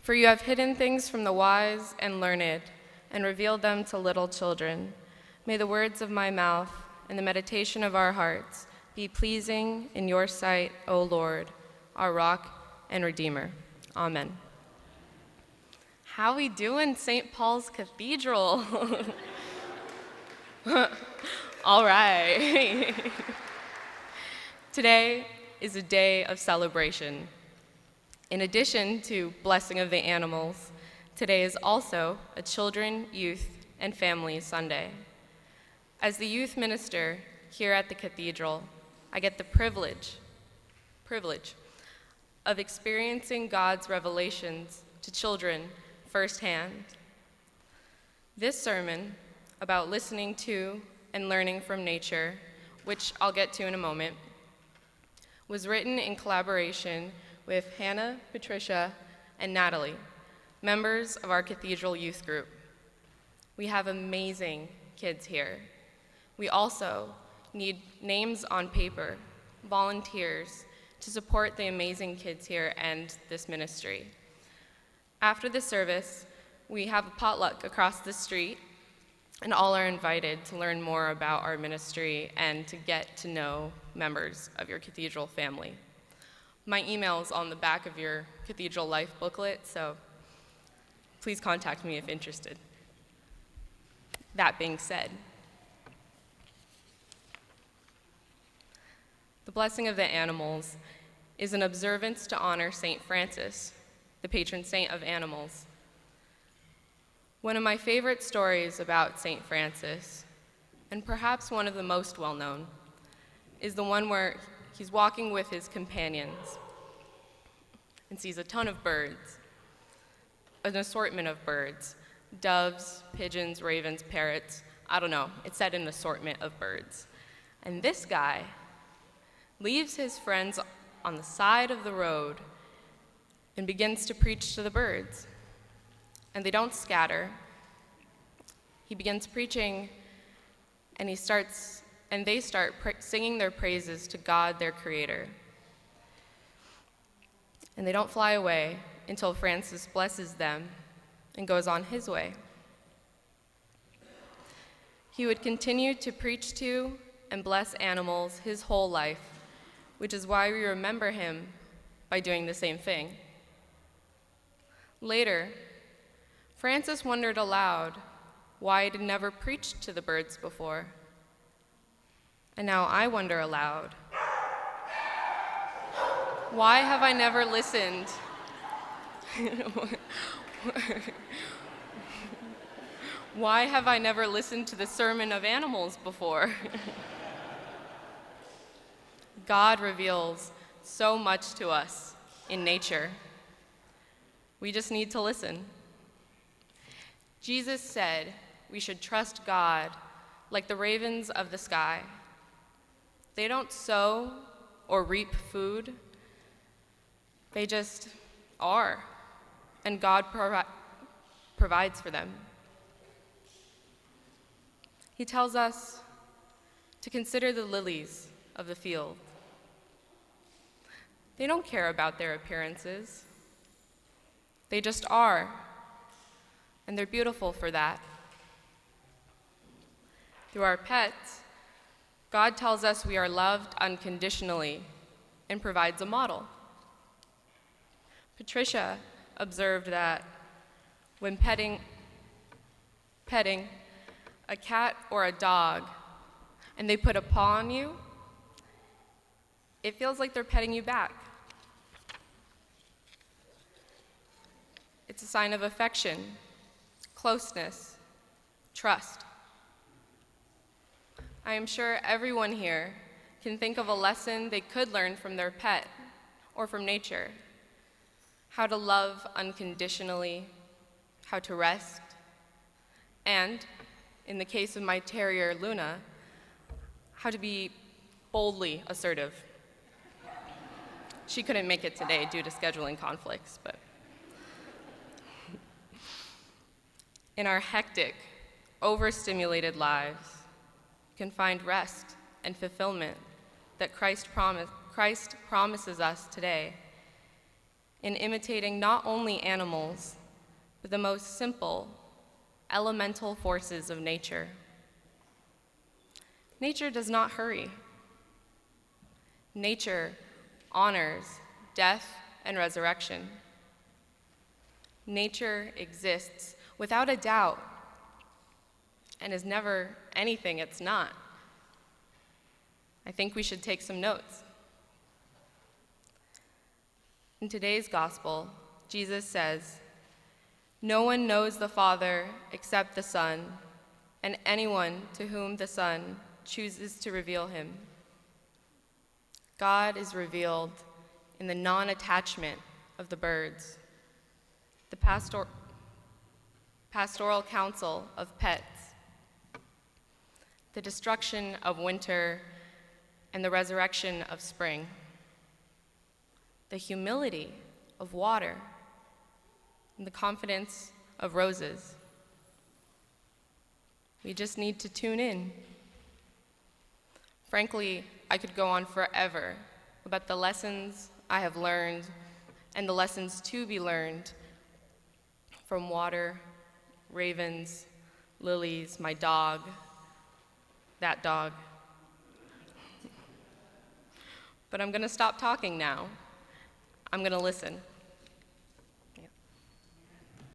For you have hidden things from the wise and learned, and revealed them to little children. May the words of my mouth and the meditation of our hearts be pleasing in your sight, O Lord, our rock and redeemer. Amen. How we doing, St. Paul's Cathedral? All right. Today is a day of celebration. In addition to blessing of the animals, today is also a Children, Youth, and Family Sunday. As the youth minister here at the Cathedral, I get the privilege of experiencing God's revelations to children firsthand. This sermon about listening to and learning from nature, which I'll get to in a moment, was written in collaboration with Hannah, Patricia, and Natalie, members of our Cathedral youth group. We have amazing kids here. We also need names on paper, volunteers, to support the amazing kids here and this ministry. After the service, we have a potluck across the street, and all are invited to learn more about our ministry and to get to know members of your Cathedral family. My email is on the back of your Cathedral Life booklet, so please contact me if interested. That being said, the blessing of the animals is an observance to honor St. Francis, the patron saint of animals. One of my favorite stories about St. Francis, and perhaps one of the most well-known, is the one where he's walking with his companions and sees a ton of birds, an assortment of birds, doves, pigeons, ravens, parrots, I don't know, it said an assortment of birds. And this guy leaves his friends on the side of the road and begins to preach to the birds. And they don't scatter. He begins preaching, and they start singing their praises to God, their creator. And they don't fly away until Francis blesses them and goes on his way. He would continue to preach to and bless animals his whole life, which is why we remember him by doing the same thing. Later, Francis wondered aloud why he'd never preached to the birds before. And now I wonder aloud, why have I never listened? Why have I never listened to the Sermon of Animals before? God reveals so much to us in nature. We just need to listen. Jesus said we should trust God like the ravens of the sky. They don't sow or reap food. They just are, and God provides for them. He tells us to consider the lilies of the field. They don't care about their appearances. They just are, and they're beautiful for that. Through our pets, God tells us we are loved unconditionally and provides a model. Patricia observed that when petting a cat or a dog and they put a paw on you, it feels like they're petting you back. It's a sign of affection, closeness, trust. I am sure everyone here can think of a lesson they could learn from their pet or from nature. How to love unconditionally, how to rest, and, in the case of my terrier, Luna, how to be boldly assertive. She couldn't make it today due to scheduling conflicts, but in our hectic, overstimulated lives, we can find rest and fulfillment that Christ promises us today in imitating not only animals, but the most simple, elemental forces of nature. Nature does not hurry. Nature honors death and resurrection. Nature exists without a doubt and is never anything it's not. I think we should take some notes. In today's gospel, Jesus says, "No one knows the Father except the Son, and anyone to whom the Son chooses to reveal him." God is revealed in the non-attachment of the birds, the pastoral counsel of pets, the destruction of winter and the resurrection of spring, the humility of water and the confidence of roses. We just need to tune in. Frankly, I could go on forever about the lessons I have learned and the lessons to be learned from water, ravens, lilies, my dog, that dog. But I'm gonna stop talking now. I'm gonna listen.